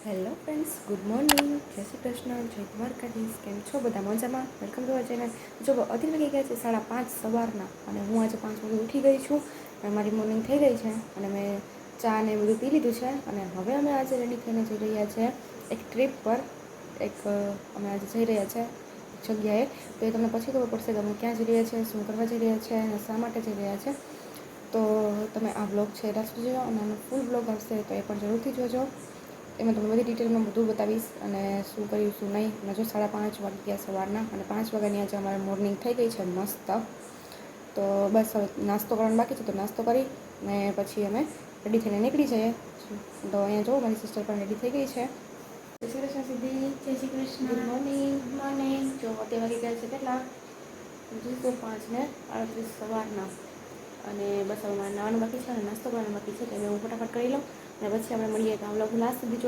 Hello friends, good morning, જય શ્રી કૃષ્ણ, જય દ્વારકાધીશ. કેમ છો બધા? મજામાં? Welcome to our channel. જો અત્યારે વાગી ગયા છે 5:30 સવારના, અને હું આજે 5 વાગે ઉઠી ગઈ છું અને મારી મોર્નિંગ થઈ ગઈ છે અને મેં ચા ને બધું પી લીધું છે. અને હવે અમે આજે રેડી થઈને જઈ રહ્યા છીએ એક ટ્રીપ પર. અમે આજે જઈ રહ્યા છે જગ્યાએ, તો એ તમને પછી ખબર પડશે કે અમે ક્યાં જઈ રહ્યા છીએ, શું કરવા જઈ રહ્યા છીએ અને શા માટે જઈ રહ્યા છે. તો તમે આ બ્લોગ છે રાહ જોજો, અને આનો ફૂલ બ્લોગ આવશે તો એ પણ જરૂરથી જોજો. એમાં તમને બધી ડિટેલમાં બધું બતાવીશ અને શું કર્યું શું નહીં. અને જો 5:30 વાગ્યા સવારના, અને 5 વાગ્યાની આજે અમારે મોર્નિંગ થઈ ગઈ છે મસ્ત. તો બસ હવે નાસ્તો કરવાનો બાકી છે, તો નાસ્તો કરી ને પછી અમે રેડી થઈને નીકળી જઈએ. તો અહીંયા જો મારી સિસ્ટર પણ રેડી થઈ ગઈ છે. જય શ્રી કૃષ્ણ સિદ્ધિ. જય Shri Krishna. Good morning. Good morning. જો અત્યારે વાગી ગયા છે કેટલા? 5:38 સવારના. અને બસ હવે મારે નાવાનું બાકી છે અને નાસ્તો કરવાનો બાકી છે, તો હવે હું ફટાફટ કરી લઉં અને પછી આપણે મળીએ. તો આ વ્લોગ લાસ્ટ સુધી